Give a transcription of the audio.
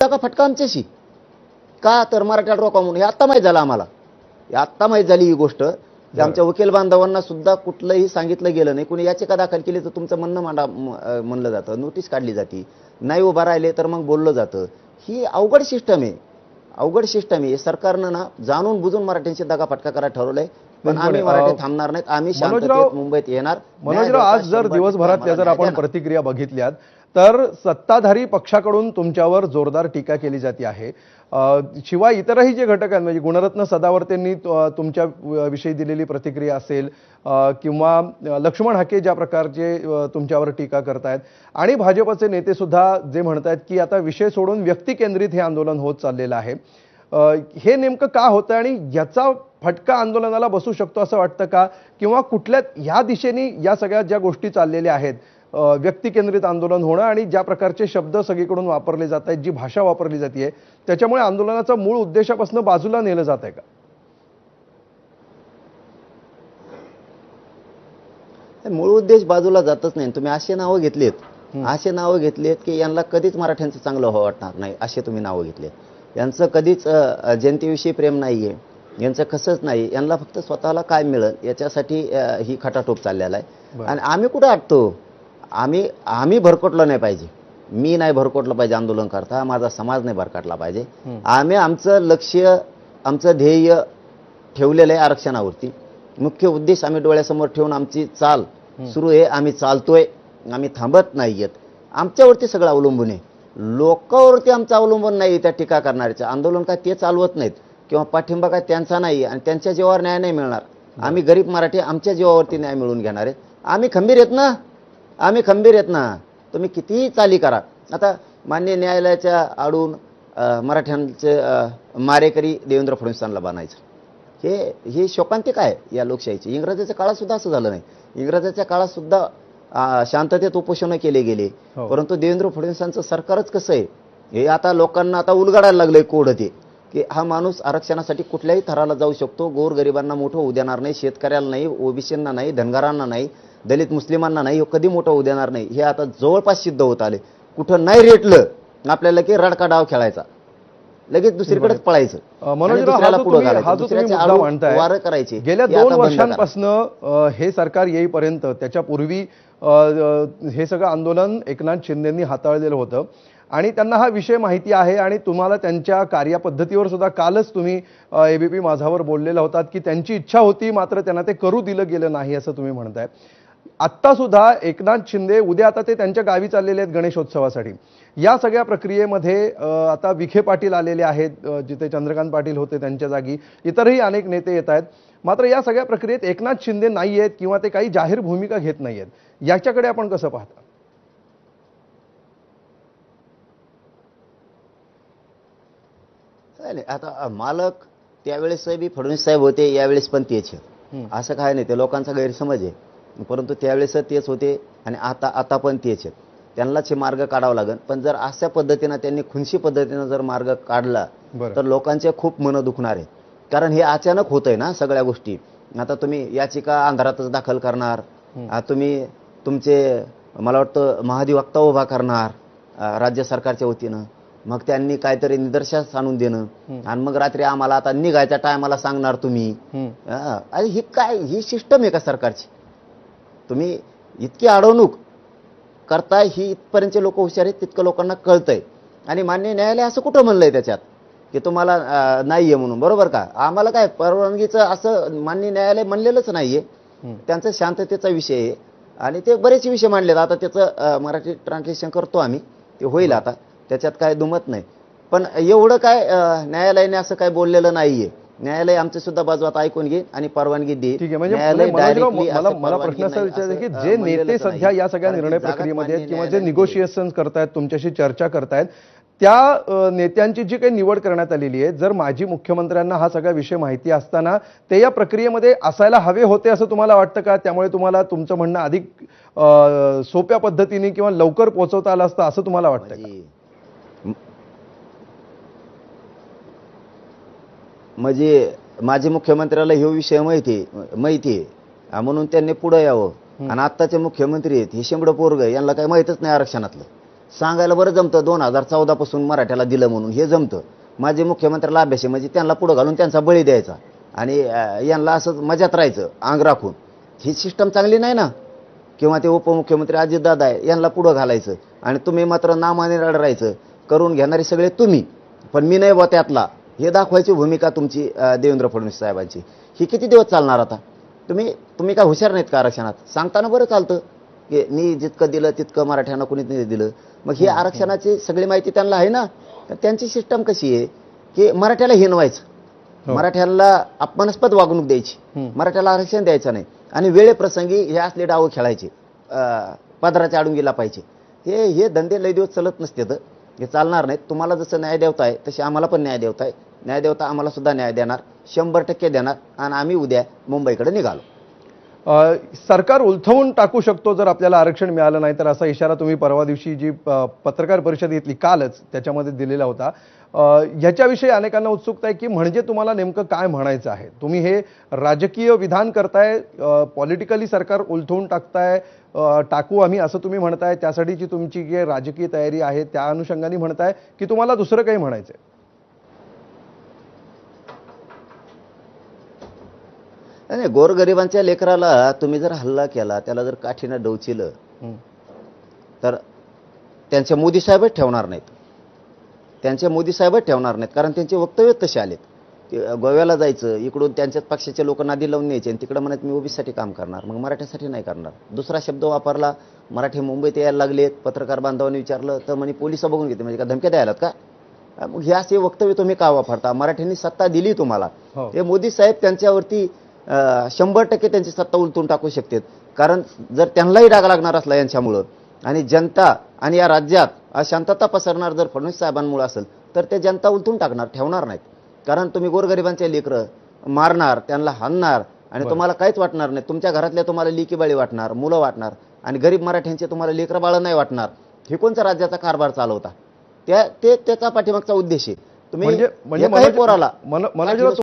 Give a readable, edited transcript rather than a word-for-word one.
का फटका आमच्याशी का तर मराठ्याला रोका म्हणून हे आत्ता माहीत झालं आम्हाला. हे आत्ता माहीत झाली ही गोष्ट की आमच्या वकील बांधवांना सुद्धा कुठलंही सांगितलं गेलं नाही. कुणी याचिका दाखल केली तर तुमचं म्हणणं म्हणलं जातं, नोटीस काढली जाते, नाही उभा राहिले तर मग बोललं जातं. ही अवघड सिस्टम आहे, अवघड सिस्टम आहे. सरकारनं ना जाणून बुजून मराठ्यांची दगाफटका करायला ठरवलंय. पण आम्ही मराठी थांबणार नाहीत. आम्ही शांततेत मुंबईत येणार. मनोजराव, आज जर दिवसभरातल्या जर आपण प्रतिक्रिया बघितल्यात तर सत्ताधारी पक्षाकडून तुमच्यावर जोरदार टीका केली जाते आहे. शिवाय इतरही जे घटक आहेत, म्हणजे गुणरत्न सदावर्तेंनी तुमच्या विषयी दिलेली प्रतिक्रिया असेल किंवा लक्ष्मण हाके ज्या प्रकारचे तुमच्यावर टीका करतायत, आणि भाजपचे नेते सुद्धा जे म्हणतायत की आता विषय सोडून व्यक्ती केंद्रित हे आंदोलन होत चाललेलं आहे. हे नेमकं का होतं आणि याचा फटका आंदोलनाला बसू शकतो असं वाटतं का? किंवा कुठल्या ह्या दिशेने या सगळ्या ज्या गोष्टी चाललेल्या आहेत, व्यक्ती केंद्रित आंदोलन होणं आणि ज्या प्रकारचे शब्द सगळीकडून वापरले जात आहेत, जी भाषा वापरली जाते, त्याच्यामुळे आंदोलनाचा मूळ उद्देशापासून बाजूला नेलं जात आहे का? मूळ उद्देश बाजूला जातच नाही. तुम्ही असे नावं घेतलेत की यांना कधीच मराठ्यांचं चांगलं वाटणार नाही, असे तुम्ही नावं घेतलेत. यांचं कधीच जनतेविषयी प्रेम नाहीये, यांचं कसंच नाही. यांना फक्त स्वतःला काय मिळेल याच्यासाठी ही खटाटोप चाललेला आहे. आणि आम्ही कुठं अटतो? आम्ही भरकटलो नाही पाहिजे. मी नाही भरकटलं पाहिजे आंदोलन करता, माझा समाज नाही भरकटला पाहिजे. आम्ही आमचं लक्ष्य, आमचं ध्येय ठेवलेलं आहे आरक्षणावरती. मुख्य उद्देश आम्ही डोळ्यासमोर ठेवून आमची चाल सुरू आहे. आम्ही चालतोय, आम्ही थांबत नाहीयेत. आमच्यावरती सगळं अवलंबून आहे, लोकांवरती आमचं अवलंबून नाही. त्या टीका करणाऱ्याचं आंदोलन काय ते चालवत नाहीत किंवा पाठिंबा काय त्यांचा नाही, आणि त्यांच्या जीवावर न्याय नाही मिळणार. आम्ही गरीब मराठी आमच्या जीवावरती न्याय मिळवून घेणार आहेत. आम्ही खंबीर आहेत ना. तुम्ही कितीही चाली करा. आता मान्य न्यायालयाच्या आडून मराठ्यांचे मारेकरी देवेंद्र फडणवीसांना बनायचं, ही शोकांतिक आहे या लोकशाहीची. इंग्रजाच्या काळात सुद्धा असं झालं नाही. इंग्रजाच्या काळात सुद्धा शांततेत उपोषण केले गेले. परंतु देवेंद्र फडणवीसांचं सरकारच कसं आहे हे आता लोकांना आता उलगडायला लागलंय कोड ते, की हा माणूस आरक्षणासाठी कुठल्याही थराला जाऊ शकतो. गोरगरिबांना मोठं होऊ देणार नाही, शेतकऱ्याला नाही, ओबीसींना नाही, धनगरांना नाही, दलित मुस्लिमांना नाही, कधी मोठं होऊ देणार नाही. हे आता जवळपास सिद्ध होत आले. कुठं नाही रेटलं आपल्याला की रडका डाव खेळायचा, लगेच दुसरीकडेच पळायचं. वार करायचे. गेल्या 2 वर्षांपासून हे सरकार येईपर्यंत, त्याच्यापूर्वी हे सगळं आंदोलन एकनाथ शिंदेंनी हाताळलेलं होतं आणि त्यांना हा विषय माहिती आहे. आणि तुम्हाला त्यांच्या कार्यपद्धतीवर सुद्धा कालच तुम्ही एबीपी माझावर बोललेला होतात की त्यांची इच्छा होती, मात्र त्यांना ते करू दिलं गेलं नाही असं तुम्ही म्हणताय. आत्ता सुद्धा एकनाथ शिंदे उद्या आता ते त्यांच्या गावी चाललेले आहेत गणेशोत्सवासाठी. या सगळ्या प्रक्रियेमध्ये आता विखे पाटील आलेले आहेत, जिथे चंद्रकांत पाटील होते त्यांच्या जागी इतरही अनेक नेते येत आहेत. मात्र या सगळ्या प्रक्रियेत एकनाथ शिंदे नाही आहेत किंवा ते काही जाहीर भूमिका घेत नाही आहेत. याच्याकडे आपण कसं पाहता? आता मालक त्यावेळेस बी फडणवीस साहेब होते, यावेळेस पण तेच आहे, असं काय नाही. ते लोकांचा गैरसमज आहे. परंतु त्यावेळेस तेच होते आणि आता पण तेच आहेत. त्यांनाच हे मार्ग काढावा लागेल. पण जर अशा पद्धतीनं त्यांनी खुनशी पद्धतीनं जर मार्ग काढला तर लोकांचे खूप मन दुखणार आहे. कारण हे अचानक होतंय ना सगळ्या गोष्टी. आता तुम्ही याचिका अंधारातच दाखल करणार, तुम्ही तुमचे मला वाटतं महाधिवक्ता उभा करणार राज्य सरकारच्या वतीनं, मग त्यांनी काहीतरी निदर्शनास आणून देणं आणि मग रात्री आम्हाला आता निघायच्या टायमाला सांगणार तुम्ही. ही काय ही सिस्टम आहे का सरकारची? तुम्ही इतकी अडवणूक करताय, ही इथपर्यंतचे लोक हुशार आहेत, तितकं लोकांना कळतंय. आणि मान्य न्यायालय असं कुठं म्हणलंय त्याच्यात की तुम्हाला नाहीये म्हणून, बरोबर का? आम्हाला काय परवानगीचं असं मान्य न्यायालय म्हणलेलंच नाहीये. त्यांचा शांततेचा विषय आहे आणि ते बरेच विषय मांडलेत. आता त्याचं मराठी ट्रान्सलेशन करतो आम्ही, ते होईल आता, त्याच्यात काय दुमत नाही. पण एवढं काय न्यायालयाने असं काय बोललेलं नाहीये. न्यायालय आमची सुद्धा बाजू आता ऐकून घेईल आणि परवानगी देईल. ठीक आहे. म्हणजे मला प्रश्न असा विचारायचा की जे नेते सध्या या सगळ्या निर्णय प्रक्रियेमध्ये आहेत किंवा जे निगोशिएशन करतायत, तुमच्याशी चर्चा करतायत, त्या नेत्यांची जी काही निवड करण्यात आलेली आहे, जर माजी मुख्यमंत्र्यांना हा सगळा विषय माहिती असताना ते या प्रक्रियेमध्ये असायला हवे होते असं तुम्हाला वाटतं का? त्यामुळे तुम्हाला तुमचं म्हणणं अधिक सोप्या पद्धतीने किंवा लवकर पोहोचवता आलं असतं असं तुम्हाला वाटतं का? म्हणजे माजी मुख्यमंत्र्याला हे विषय माहिती आहे म्हणून त्यांनी पुढे यावं. आणि आत्ताचे मुख्यमंत्री आहेत हे शेंबडं पोरग, यांना काही माहितच नाही आरक्षणातलं. सांगायला बरं जमतं 2014 पासून मराठ्याला दिलं म्हणून, हे जमतं. माझे मुख्यमंत्र्याला अभ्यास आहे म्हणजे त्यांना पुढं घालून त्यांचा बळी द्यायचा आणि यांना असं मजात राहायचं अंग राखून. ही सिस्टम चांगली नाही ना. किंवा ते उपमुख्यमंत्री अजितदादा आहे यांना पुढं घालायचं आणि तुम्ही मात्र नामाने रडायचं. करून घेणारे सगळे तुम्ही, पण मी नाही बा त्यातला, हे दाखवायची भूमिका तुमची देवेंद्र फडणवीस साहेबांची. ही किती दिवस चालणार आता? तुम्ही काय हुशार नाहीत का आरक्षणात? सांगताना बरं चालतं की मी जितकं दिलं तितकं मराठ्यांना कोणीच नाही दिलं. मग ही आरक्षणाची सगळी माहिती त्यांना आहे ना. तर त्यांची सिस्टम कशी आहे की मराठ्याला हिनवायचं, मराठ्याला अपमानास्पद वागणूक द्यायची, मराठ्याला आरक्षण द्यायचं नाही आणि वेळेप्रसंगी हे असले डाव खेळायचे, पदराच्या आडून गेला पाहिजे. हे धंदे लय दिवस चालत नसते, तर हे चालणार नाहीत. तुम्हाला जसं न्याय देवताय तसे आम्हाला पण न्याय देवताय. न्याय देवता आम्हाला सुद्धा न्याय देणार, 100% देणार आणि आम्ही उद्या मुंबईकडे निघालो. सरकार उलथवून टाकू शकतो जर आपल्याला आरक्षण मिळालं नाही तर, असा इशारा तुम्ही परवा दिवशी जी पत्रकार परिषद घेतली कालच त्याच्यामध्ये दिलेला होता. ह्याच्याविषयी अनेकांना उत्सुकता आहे की म्हणजे तुम्हाला नेमकं काय म्हणायचं आहे? तुम्ही हे राजकीय विधान करताय, पॉलिटिकली सरकार उलथवून टाकू आम्ही असं तुम्ही म्हणताय, त्यासाठीची तुमची जी राजकीय तयारी आहे त्या अनुषंगाने म्हणताय की तुम्हाला दुसरं काही म्हणायचंय? नाही, गोरगरिबांच्या लेकराला तुम्ही जर हल्ला केला, त्याला जर काठीनं डोचिलं तर त्यांचे मोदी साहेबच ठेवणार नाहीत. त्यांचे मोदी साहेबच ठेवणार नाहीत, कारण त्यांचे वक्तव्य तसे आलेत. गोव्याला जायचं, इकडून त्यांच्याच पक्षाचे लोक नादी लावून न्यायचे आणि तिकडे म्हणत मी ओबीसीसाठी काम करणार, मग मराठ्यासाठी नाही करणार. दुसरा शब्द वापरला, मराठी मुंबईत यायला लागलेत. पत्रकार बांधवांनी विचारलं तर म्हणे पोलिसं बघून घेते, म्हणजे का धमक्या द्यायलात का? मग हे असे वक्तव्य तुम्ही का वापरता? मराठ्यांनी सत्ता दिली तुम्हाला, ते मोदी साहेब त्यांच्यावरती 100% त्यांची सत्ता उलटून टाकू शकतात. कारण जर त्यांनाही राग लागणार असला यांच्यामुळं आणि जनता आणि या राज्यात अशांतता पसरणार जर फडणवीस साहेबांमुळे असेल तर ते जनता उलटून टाकणार, ठेवणार नाहीत. कारण तुम्ही गोरगरिबांचे लेकरं मारणार, त्यांना हाणणार आणि तुम्हाला काहीच वाटणार नाही. तुमच्या घरातल्या तुम्हाला लेकी बाळी वाटणार, मुलं वाटणार आणि गरीब मराठ्यांचे तुम्हाला लेकरं बाळं नाही वाटणार. हे कोणचा राज्याचा कारभार चालवता? त्याचा पाठीमागचा उद्देश आहे. तुम्ही म्हणजे एकाही पोराला मनोज